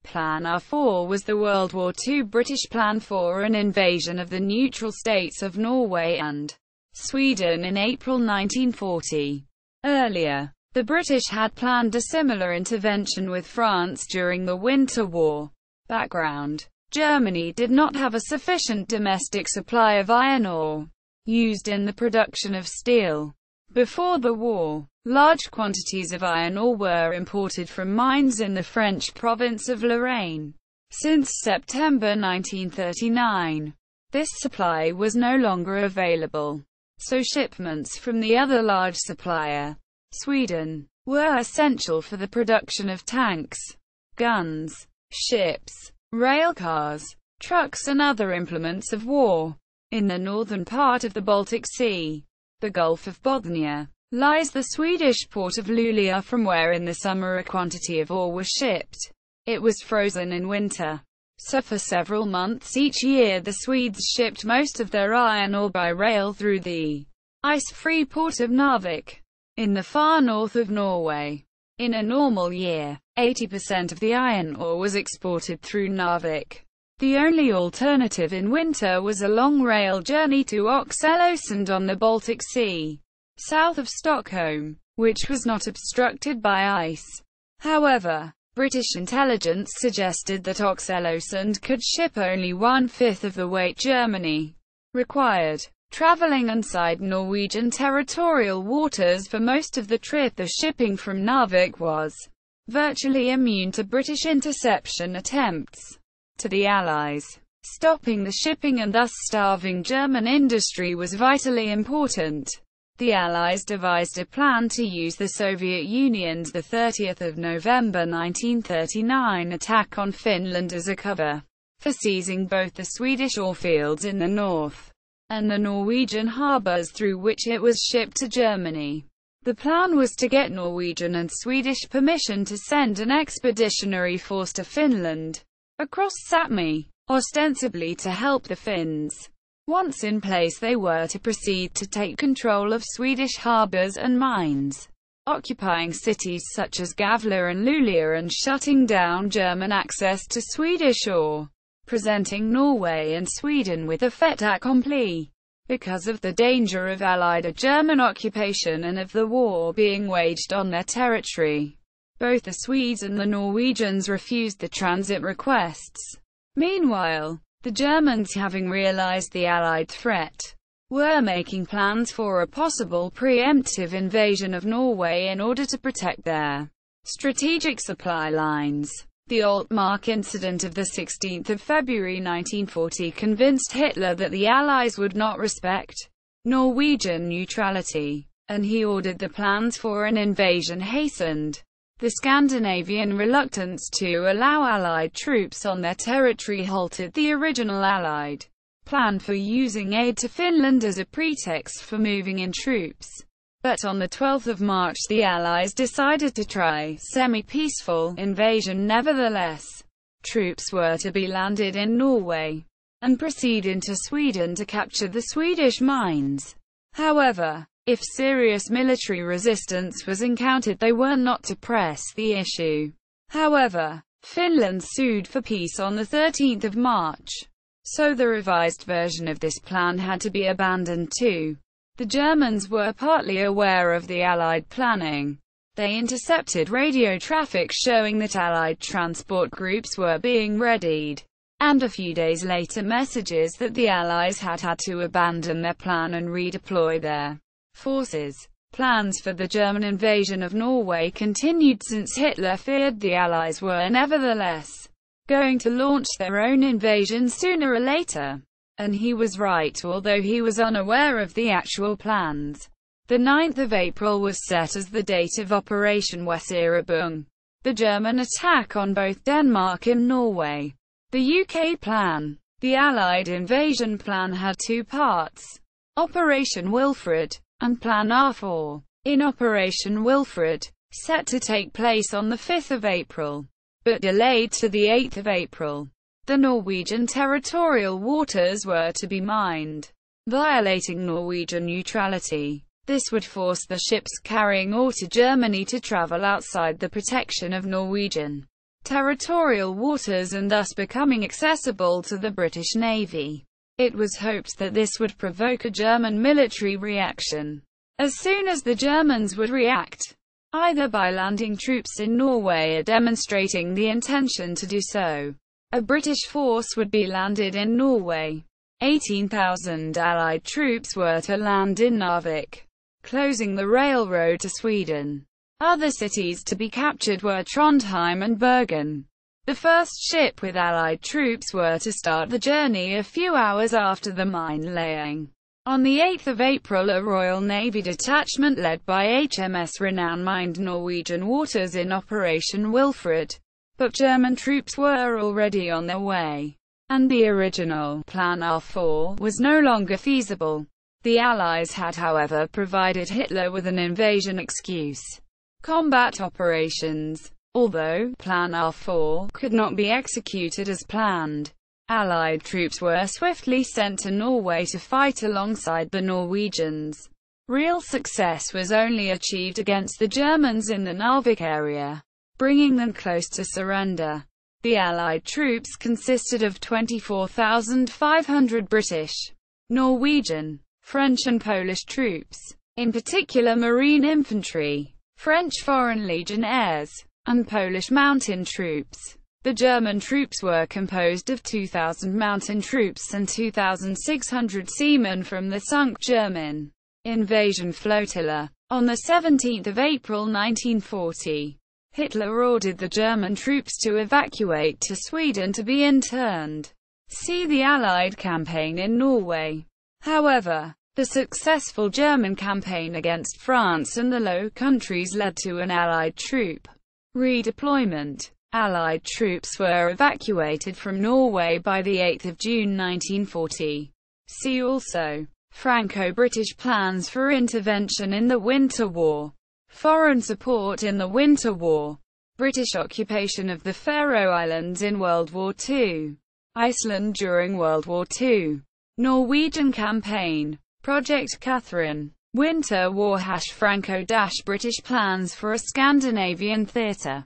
Plan R4 was the World War II British plan for an invasion of the neutral states of Norway and Sweden in April 1940. Earlier, the British had planned a similar intervention with France during the Winter War. Background: Germany did not have a sufficient domestic supply of iron ore, used in the production of steel. Before the war, large quantities of iron ore were imported from mines in the French province of Lorraine. Since September 1939, this supply was no longer available, so shipments from the other large supplier, Sweden, were essential for the production of tanks, guns, ships, railcars, trucks and other implements of war. In the northern part of the Baltic Sea, the Gulf of Bothnia, lies the Swedish port of Luleå, from where in the summer a quantity of ore was shipped. It was frozen in winter, so for several months each year the Swedes shipped most of their iron ore by rail through the ice-free port of Narvik, in the far north of Norway. In a normal year, 80% of the iron ore was exported through Narvik. The only alternative in winter was a long rail journey to Oxelösund on the Baltic Sea, south of Stockholm, which was not obstructed by ice. However, British intelligence suggested that Oxelösund could ship only 1/5 of the weight Germany required. Traveling inside Norwegian territorial waters for most of the trip, the shipping from Narvik was virtually immune to British interception attempts. To the Allies, stopping the shipping and thus starving German industry was vitally important. The Allies devised a plan to use the Soviet Union's 30th of November 1939 attack on Finland as a cover for seizing both the Swedish ore fields in the north and the Norwegian harbors through which it was shipped to Germany. The plan was to get Norwegian and Swedish permission to send an expeditionary force to Finland, across Sapmi, ostensibly to help the Finns. Once in place, they were to proceed to take control of Swedish harbors and mines, occupying cities such as Gävle and Luleå and shutting down German access to Swedish ore, presenting Norway and Sweden with a fait accompli. Because of the danger of Allied or German occupation and of the war being waged on their territory, both the Swedes and the Norwegians refused the transit requests. Meanwhile, the Germans, having realized the Allied threat, were making plans for a possible preemptive invasion of Norway in order to protect their strategic supply lines. The Altmark incident of 16 February 1940 convinced Hitler that the Allies would not respect Norwegian neutrality, and he ordered the plans for an invasion hastened. The Scandinavian reluctance to allow Allied troops on their territory halted the original Allied plan for using aid to Finland as a pretext for moving in troops. But on 12 March the Allies decided to try semi-peaceful invasion nevertheless. Troops were to be landed in Norway and proceed into Sweden to capture the Swedish mines. However, if serious military resistance was encountered, they were not to press the issue. However, Finland sued for peace on 13 March. So the revised version of this plan had to be abandoned too. The Germans were partly aware of the Allied planning. They intercepted radio traffic showing that Allied transport groups were being readied, and a few days later messages that the Allies had to abandon their plan and redeploy their forces. Plans for the German invasion of Norway continued since Hitler feared the Allies were nevertheless going to launch their own invasion sooner or later. And he was right, although he was unaware of the actual plans. The 9th of April was set as the date of Operation Weserübung, the German attack on both Denmark and Norway. The UK plan. The Allied invasion plan had two parts: Operation Wilfred and Plan R4. In Operation Wilfred, set to take place on 5 April, but delayed to 8 April, the Norwegian territorial waters were to be mined, violating Norwegian neutrality. This would force the ships carrying ore to Germany to travel outside the protection of Norwegian territorial waters and thus becoming accessible to the British Navy. It was hoped that this would provoke a German military reaction. As soon as the Germans would react, either by landing troops in Norway or demonstrating the intention to do so, a British force would be landed in Norway. 18,000 Allied troops were to land in Narvik, closing the railroad to Sweden. Other cities to be captured were Trondheim and Bergen. The first ship with Allied troops were to start the journey a few hours after the mine-laying. On the 8th of April, a Royal Navy detachment led by HMS Renown mined Norwegian waters in Operation Wilfred. But German troops were already on their way, and the original Plan R4 was no longer feasible. The Allies had, however, provided Hitler with an invasion excuse: combat operations. Although Plan R4 could not be executed as planned, Allied troops were swiftly sent to Norway to fight alongside the Norwegians. Real success was only achieved against the Germans in the Narvik area, bringing them close to surrender. The Allied troops consisted of 24,500 British, Norwegian, French and Polish troops, in particular Marine infantry, French Foreign Legionnaires, and Polish mountain troops. The German troops were composed of 2,000 mountain troops and 2,600 seamen from the sunk German invasion flotilla. On the 17th of April 1940, Hitler ordered the German troops to evacuate to Sweden to be interned. See the Allied campaign in Norway. However, the successful German campaign against France and the Low Countries led to an Allied troop redeployment. Allied troops were evacuated from Norway by the 8th of June 1940. See also Franco-British plans for intervention in the Winter War. Foreign support in the Winter War. British occupation of the Faroe Islands in World War II. Iceland during World War II. Norwegian campaign. Project Catherine. Winter War / Franco-British plans for a Scandinavian theatre.